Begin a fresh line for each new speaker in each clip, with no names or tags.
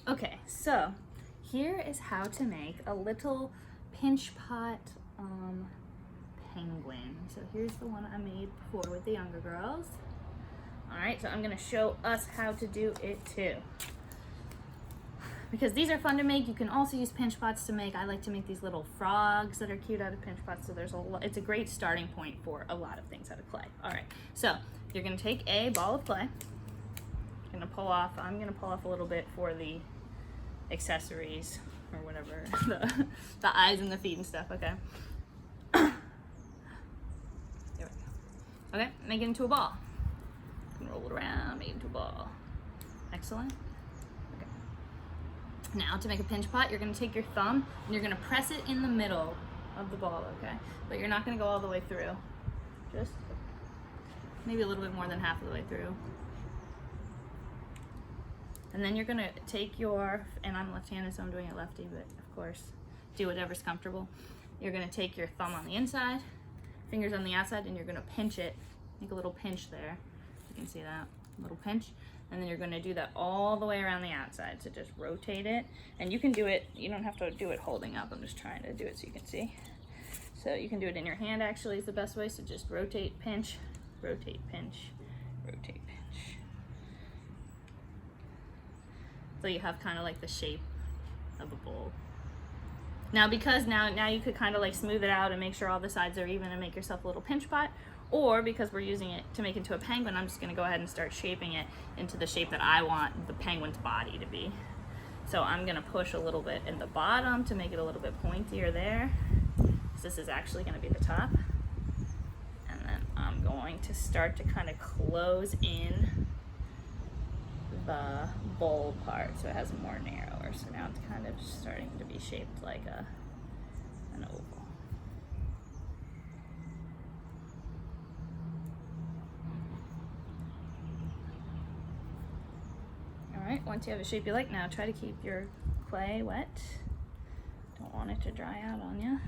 Okay, so here is how to make a little pinch pot penguin. So here's the one I made before with the younger girls. All right, so I'm gonna show us how to do it too. Because these are fun to make, you can also use pinch pots to make. I like to make these little frogs that are cute out of pinch pots. So it's a great starting point for a lot of things out of clay. All right, so you're gonna take a ball of clay. I'm gonna pull off a little bit for the accessories or whatever, the eyes and the feet and stuff, okay? There we go. Okay, make it into a ball. You can roll it around, make it into a ball. Excellent. Okay. Now to make a pinch pot, you're gonna take your thumb and you're gonna press it in the middle of the ball, okay? But you're not gonna go all the way through. Just maybe a little bit more than half of the way through. And then you're gonna take your, and I'm left-handed so I'm doing it lefty, but of course, do whatever's comfortable. You're gonna take your thumb on the inside, fingers on the outside, and you're gonna pinch it. Make a little pinch there. You can see that, little pinch. And then you're gonna do that all the way around the outside. So just rotate it. And you can do it, you don't have to do it holding up. I'm just trying to do it so you can see. So you can do it in your hand actually is the best way. So just rotate, pinch, rotate, pinch, rotate, pinch. So you have kind of like the shape of a bowl. Now because now you could kind of like smooth it out and make sure all the sides are even and make yourself a little pinch pot. Or because we're using it to make into a penguin, I'm just gonna go ahead and start shaping it into the shape that I want the penguin's body to be. So I'm gonna push a little bit in the bottom to make it a little bit pointier there. So this is actually gonna be the top. And then I'm going to start to kind of close in the bowl part so it has more narrower. So now it's kind of starting to be shaped like an oval. Alright, once you have a shape you like, now try to keep your clay wet. Don't want it to dry out on you.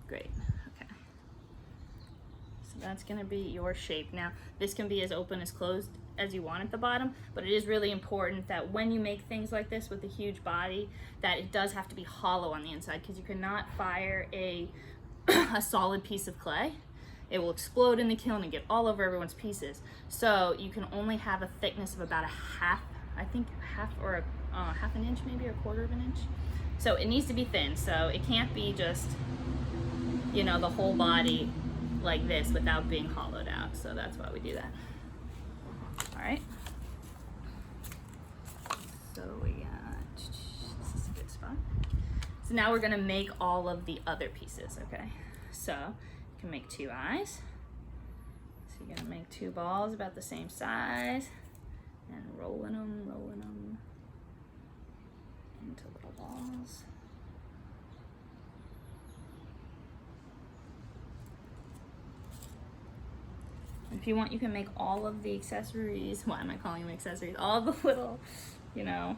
Great, okay. So that's gonna be your shape. Now, this can be as open as closed as you want at the bottom, but it is really important that when you make things like this with a huge body, that it does have to be hollow on the inside, because you cannot fire a solid piece of clay. It will explode in the kiln and get all over everyone's pieces. So you can only have a thickness of about a half, I think half an inch, maybe, or a quarter of an inch. So it needs to be thin, so it can't be just, you know, the whole body like this without being hollowed out. So that's why we do that. All right. So we got, this is a good spot. So now we're gonna make all of the other pieces, okay? So you can make two eyes. So you're gonna make two balls about the same size and rolling them into little balls. If you want, you can make all of the accessories. Why am I calling them accessories? All the little, you know,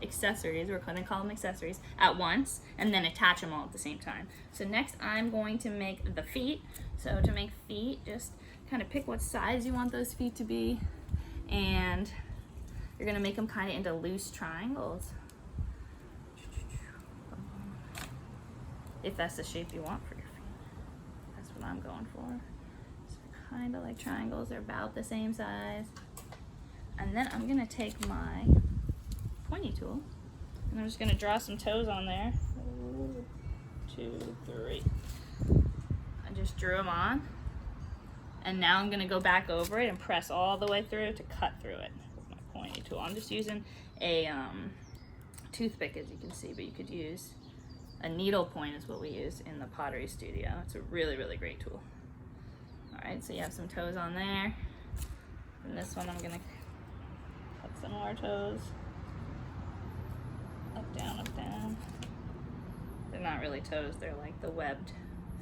accessories, we're gonna call them accessories, at once, and then attach them all at the same time. So next I'm going to make the feet. So to make feet, just kind of pick what size you want those feet to be, and you're gonna make them kind of into loose triangles. If that's the shape you want for your feet. That's what I'm going for. Kind of like triangles, they're about the same size. And then I'm gonna take my pointy tool and I'm just gonna draw some toes on there. 1, 2, 3. I just drew them on. And now I'm gonna go back over it and press all the way through to cut through it with my pointy tool. I'm just using a toothpick, as you can see, but you could use a needle point is what we use in the pottery studio. It's a really, really great tool. All right, so you have some toes on there. And this one I'm gonna cut some more toes. Up, down, up, down. They're not really toes, they're like the webbed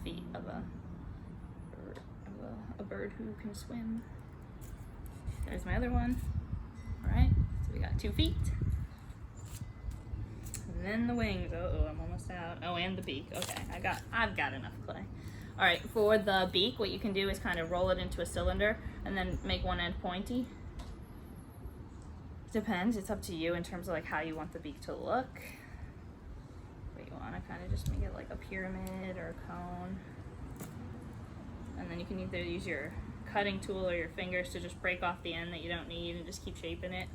feet of a bird who can swim. There's my other one. All right, so we got 2 feet. And then the wings. Uh-oh, I'm almost out. Oh, and the beak. Okay, I've got enough clay. All right, for the beak, what you can do is kind of roll it into a cylinder and then make one end pointy. depends. It's up to you in terms of like how you want the beak to look. But you want to kind of just make it like a pyramid or a cone. And then you can either use your cutting tool or your fingers to just break off the end that you don't need and just keep shaping it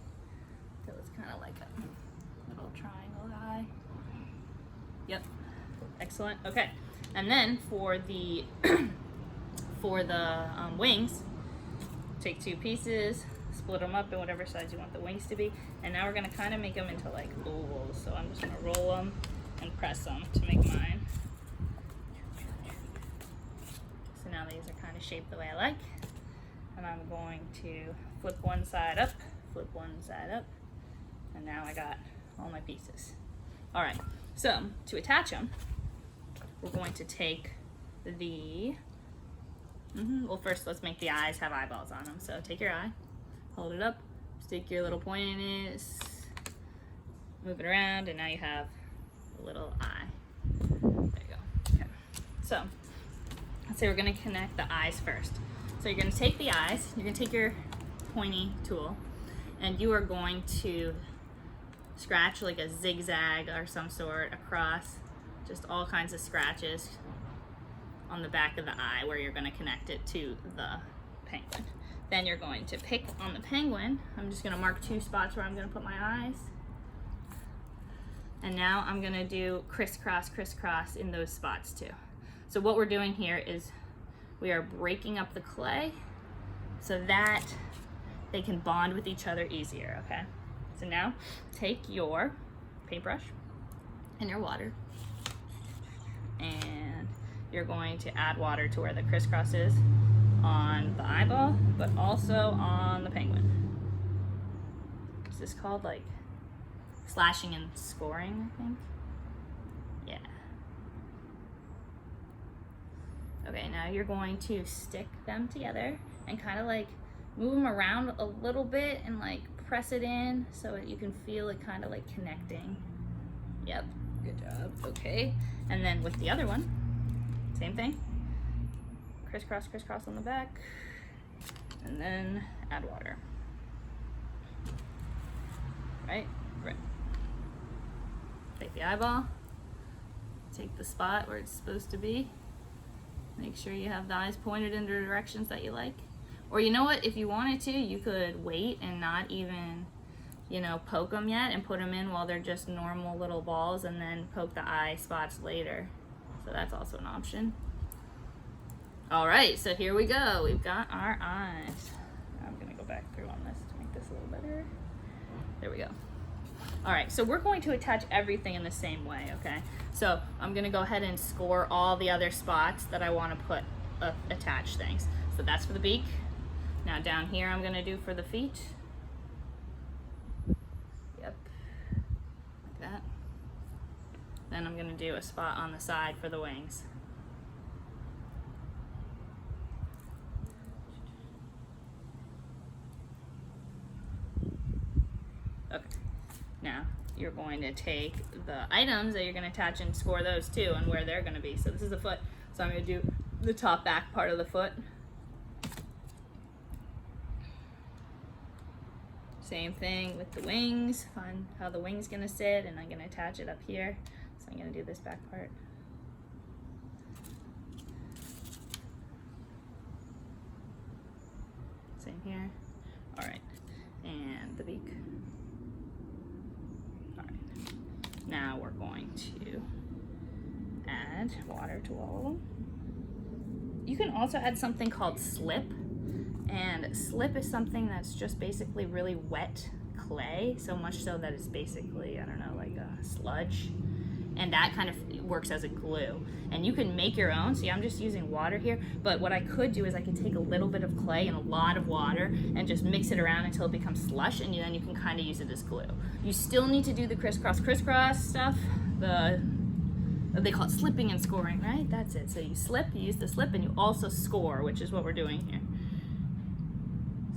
till it's kind of like a little triangle eye. Yep, excellent. Okay, and then for the wings, take two pieces, split them up in whatever size you want the wings to be, and now we're gonna kind of make them into like ovals. So I'm just gonna roll them and press them to make mine. So now these are kind of shaped the way I like, and I'm going to flip one side up, flip one side up, and now I got all my pieces. All right, so to attach them, we're going to take the, well first let's make the eyes have eyeballs on them. So take your eye, hold it up, stick your little point in it, move it around, and now you have a little eye. There you go. Okay. So let's say we're gonna connect the eyes first. So you're gonna take the eyes, you're gonna take your pointy tool, and you are going to scratch like a zigzag or some sort across, just all kinds of scratches on the back of the eye where you're gonna connect it to the penguin. Then you're going to pick on the penguin. I'm just gonna mark two spots where I'm gonna put my eyes. And now I'm gonna do crisscross, crisscross in those spots too. So what we're doing here is we are breaking up the clay so that they can bond with each other easier, okay? So now take your paintbrush and your water, and you're going to add water to where the crisscross is on the eyeball, but also on the penguin. Is this called like slashing and scoring, I think? Yeah. Okay, now you're going to stick them together and kind of like move them around a little bit and like press it in so that you can feel it kind of like connecting. Yep, good job. Okay, and then with the other one, same thing. Crisscross, crisscross on the back, and then add water. Right. Take the eyeball, take the spot where it's supposed to be. Make sure you have the eyes pointed in the directions that you like. Or you know what, if you wanted to, you could wait and not even, you know, poke them yet and put them in while they're just normal little balls and then poke the eye spots later. So that's also an option. All right, so here we go. We've got our eyes. I'm gonna go back through on this to make this a little better. There we go. All right, so we're going to attach everything in the same way, okay? So I'm gonna go ahead and score all the other spots that I wanna put attach things. So that's for the beak. Now down here I'm gonna do for the feet. Yep, like that. Then I'm gonna do a spot on the side for the wings. Okay, now you're going to take the items that you're going to attach and score those too and where they're going to be. So this is the foot, so I'm going to do the top back part of the foot. Same thing with the wings, find how the wing's going to sit, and I'm going to attach it up here. So I'm going to do this back part. Same here. All right, and the beak. Now we're going to add water to all of them. You can also add something called slip, and slip is something that's just basically really wet clay, so much so that it's basically, I don't know, like a sludge, and that kind of works as a glue. And you can make your own. See, I'm just using water here, but what I could do is I could take a little bit of clay and a lot of water and just mix it around until it becomes slush, and then you can kind of use it as glue. You still need to do the crisscross crisscross stuff. They call it slipping and scoring, right? That's it. So you slip, you use the slip, and you also score, which is what we're doing here.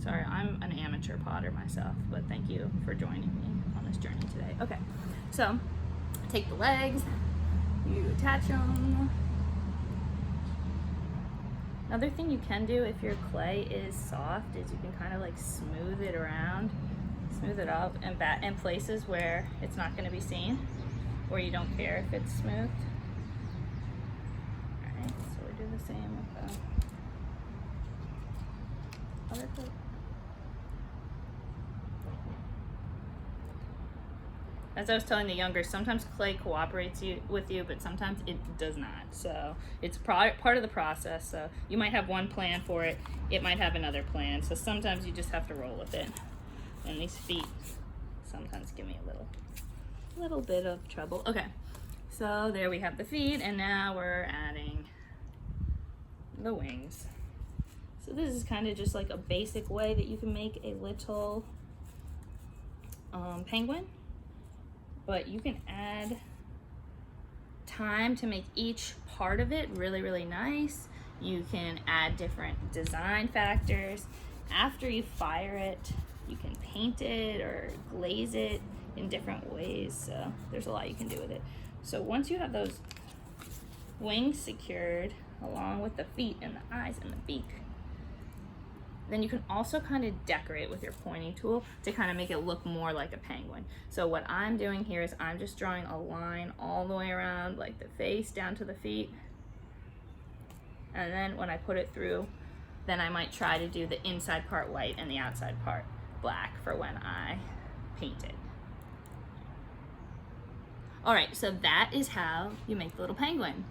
Sorry, I'm an amateur potter myself, but thank you for joining me on this journey today. Okay, so take the legs, you attach them. Another thing you can do if your clay is soft is you can kind of like smooth it around Smooth it up and bat in places where it's not going to be seen, or you don't care if it's smooth. Alright, so we do the same with the other coat. As I was telling the younger, sometimes clay cooperates with you, but sometimes it does not. So it's part of the process. So you might have one plan for it, it might have another plan. So sometimes you just have to roll with it. And these feet sometimes give me a little bit of trouble. Okay, so there we have the feet, and now we're adding the wings. So this is kind of just like a basic way that you can make a little penguin. But you can add time to make each part of it really, really nice. You can add different design factors. After you fire it, you can paint it or glaze it in different ways. So there's a lot you can do with it. So once you have those wings secured, along with the feet and the eyes and the beak, then you can also kind of decorate with your pointing tool to kind of make it look more like a penguin. So what I'm doing here is I'm just drawing a line all the way around, like the face down to the feet. And then when I put it through, then I might try to do the inside part white and the outside part black for when I paint it. All right, so that is how you make the little penguin.